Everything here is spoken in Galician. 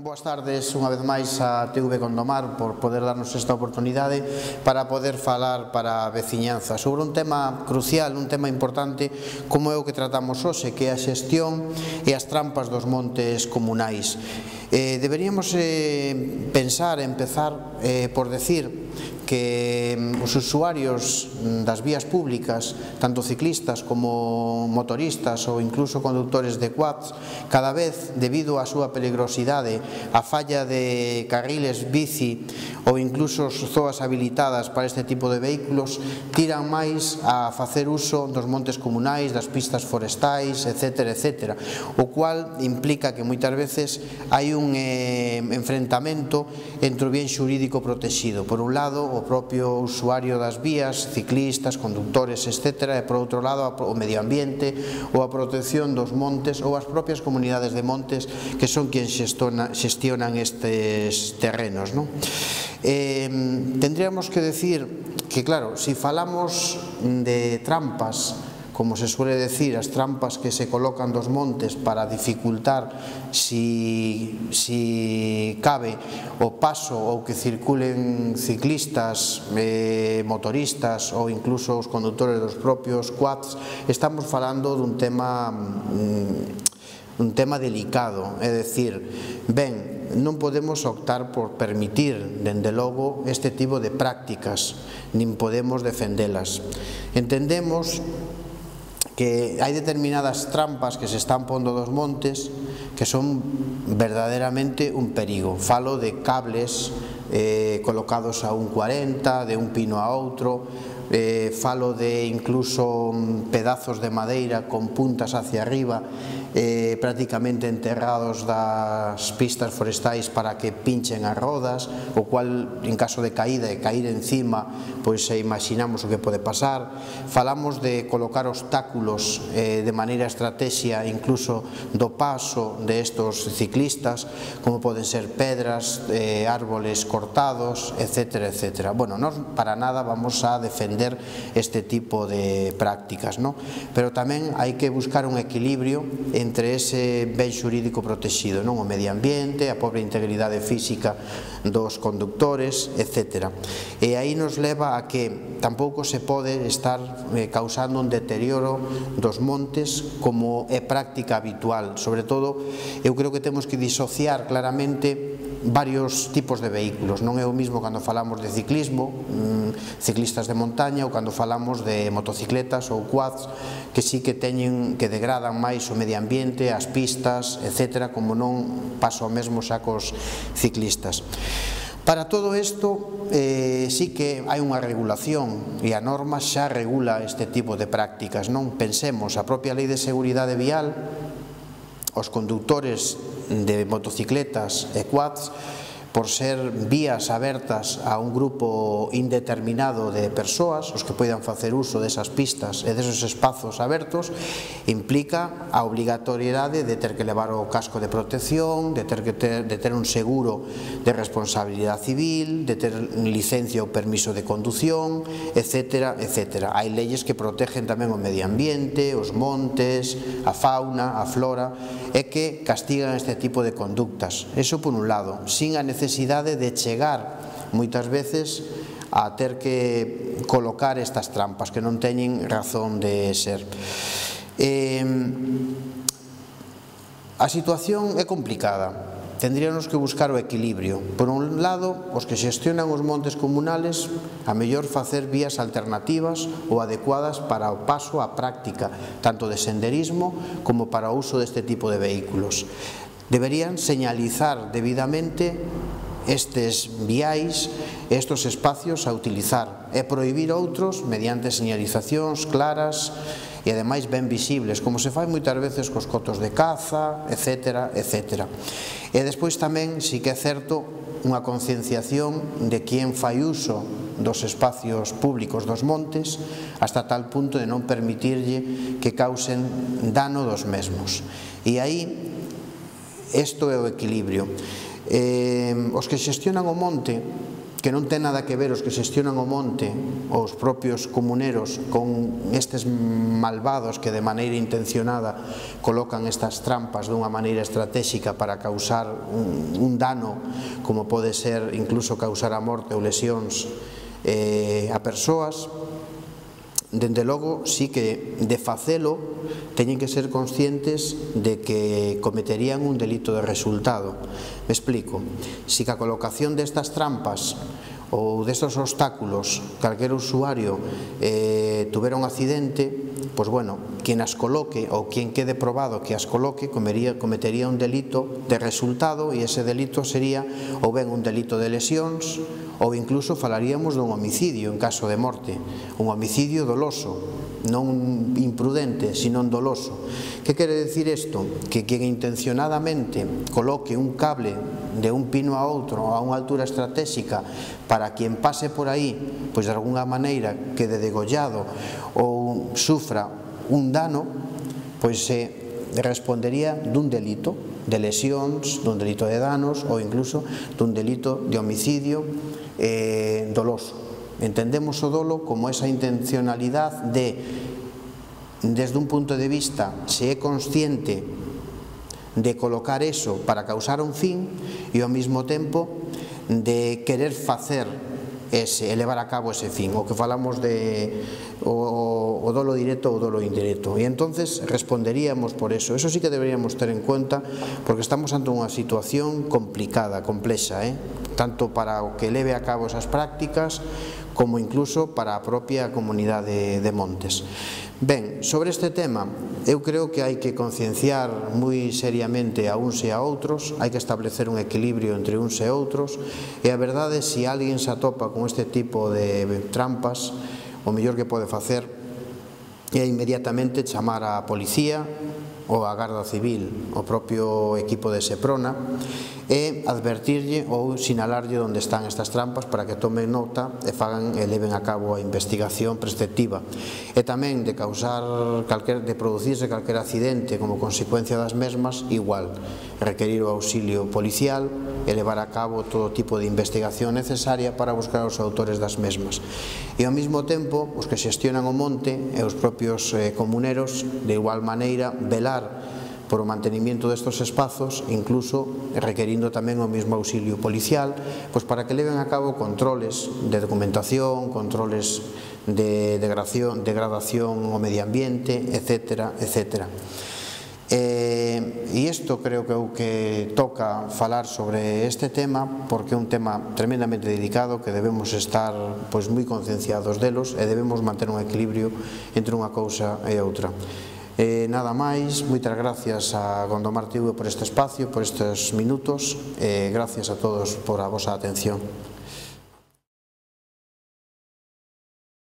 Boas tardes unha vez máis a TV Gondomar por poder darnos esta oportunidade para poder falar para a veciñanza sobre un tema crucial, un tema importante como é o que tratamos hoxe, que é a xestión e as trampas dos montes comunais. Deberíamos pensar, empezar por decir que os usuarios das vías públicas, tanto ciclistas como motoristas ou incluso conductores de quads, cada vez, debido á súa peligrosidade, a falla de carriles bici ou incluso zoas habilitadas para este tipo de vehículos, tiran máis a facer uso dos montes comunais, das pistas forestais, etc., etc., o cual implica que moitas veces hai un enfrentamento entre o bien xurídico protegido. Por un lado, o propio usuario das vías, ciclistas, conductores, etc., e por outro lado o medio ambiente ou a protección dos montes ou as propias comunidades de montes que son quen xestionan estes terrenos. Tendríamos que decir que, claro, si falamos de trampas, como se suele decir, as trampas que se colocan dos montes para dificultar si cabe o paso ou que circulen ciclistas, motoristas ou incluso os condutores dos propios quads, estamos falando dun tema delicado, é dicir, ben, non podemos optar por permitir, dende logo, este tipo de prácticas, nin podemos defendelas. Entendemos que hai determinadas trampas que se están pondo dos montes que son verdadeiramente un perigo. Falo de cables colocados a un 40, de un pino a outro, falo de incluso pedazos de madeira con puntas hacia arriba, prácticamente enterrados das pistas forestais para que pinchen as rodas, o cual, en caso de caída e cair encima, pois imaginamos o que pode pasar. Falamos de colocar obstáculos de maneira estrategia incluso do paso de estos ciclistas, como poden ser pedras, árboles cortados, etc., etc. Bueno, nós para nada vamos a defender este tipo de prácticas, pero tamén hai que buscar un equilibrio entre ese ben xurídico protegido, o medio ambiente, a pobre integridade física dos conductores, etc. E aí nos leva a que tampouco se pode estar causando un deterioro dos montes como é práctica habitual. Sobre todo, eu creo que temos que disociar claramente varios tipos de vehículos. Non é o mismo cando falamos de ciclismo, ciclistas de montaña, ou cando falamos de motocicletas ou quads, que sí que degradan máis o medio ambiente, as pistas, etc., como non pasa o mesmo xa cos ciclistas. Para todo isto, sí que hai unha regulación e a norma xa regula este tipo de prácticas. Non pensemos, a propia Lei de Seguridade Vial, os condutores de motocicletas e quads, por ser vías abertas a un grupo indeterminado de persoas, os que poidan facer uso desas pistas e desos espazos abertos, implica a obrigatoriedade de ter que levar o casco de protección, de ter un seguro de responsabilidade civil, de ter licencia ou permiso de condución, etc., etc. Hai leyes que protegen tamén o medio ambiente, os montes, a fauna, a flora, e que castigan este tipo de conductas. Eso por un lado, sin a necesidade de chegar moitas veces a ter que colocar estas trampas que non teñen razón de ser. A situación é complicada. Tendríamos que buscar o equilibrio. Por un lado, os que xestionan os montes comunales, a mellor facer vías alternativas ou adecuadas para o paso á práctica, tanto de senderismo como para o uso deste tipo de vehículos. Deberían señalizar debidamente estes viais, estes espacios a utilizar e prohibir outros mediante señalizacións claras e ademais ben visibles, como se fai moitas veces cos cotos de caza, etc., etc. E despois tamén, si que é certo, unha concienciación de quen fai uso dos espacios públicos dos montes hasta tal punto de non permitirlle que causen dano dos mesmos. E aí, isto é o equilibrio. Os que xestionan o monte, que non ten nada que ver os que xestionan o monte, os propios comuneros, con estes malvados que de maneira intencionada colocan estas trampas dunha maneira estratégica para causar un dano, como pode ser incluso causar a morte ou lesións a persoas. Dende logo, sí que de facelo teñen que ser conscientes de que cometerían un delito de resultado. Me explico. Si ca colocación destas trampas ou destos obstáculos calquer usuario tuvera un accidente, pois bueno, quien as coloque ou quien quede probado que as coloque cometería un delito de resultado, e ese delito sería ou ben un delito de lesións ou incluso falaríamos dun homicidio en caso de morte, un homicidio doloso, non imprudente, sino doloso. Que quere dicir isto? Que quien intencionadamente coloque un cable de un pino a outro a unha altura estratégica para quien pase por aí, pois de alguna maneira quede degollado ou sufra un dano, pois se respondería dun delito de lesións, dun delito de danos ou incluso dun delito de homicidio doloso. Entendemos o dolo como esa intencionalidad de, desde un punto de vista, se é consciente de colocar eso para causar un fin e ao mesmo tempo de querer facer elevar a cabo ese fin, o que falamos de o dolo directo ou dolo indirecto, e entonces responderíamos por eso. Eso sí que deberíamos ter en cuenta, porque estamos ante unha situación complicada, complexa, tanto para o que leve a cabo esas prácticas como incluso para a propia comunidade de montes. Ben, sobre este tema, eu creo que hai que concienciar moi seriamente a uns e a outros, hai que establecer un equilibrio entre uns e outros, e a verdade, se alguén se atopa con este tipo de trampas, o mellor que pode facer é inmediatamente chamar á policía ou a Garda Civil, o propio equipo de Seprona, e advertirlle ou sinalarlle onde están estas trampas para que tomen nota e leven a cabo a investigación preceptiva. E tamén de producirse calquer accidente como consecuencia das mesmas, igual, requerir o auxilio policial e levar a cabo todo tipo de investigación necesaria para buscar os autores das mesmas. E ao mesmo tempo, os que xestionan o monte e os propios comuneros, de igual maneira, velar por o mantenimiento destos espazos, incluso requerindo tamén o mesmo auxilio policial, pois para que leven a cabo controles de documentación, controles de degradación ao medio ambiente, etcétera, etcétera. E isto creo que é o que toca falar sobre este tema, porque é un tema tremendamente dedicado que debemos estar moi concienciados delos e debemos manter un equilibrio entre unha cousa e outra. Nada máis, moitas gracias a Gondomar TV por este espacio, por estes minutos, e gracias a todos por a vosa atención.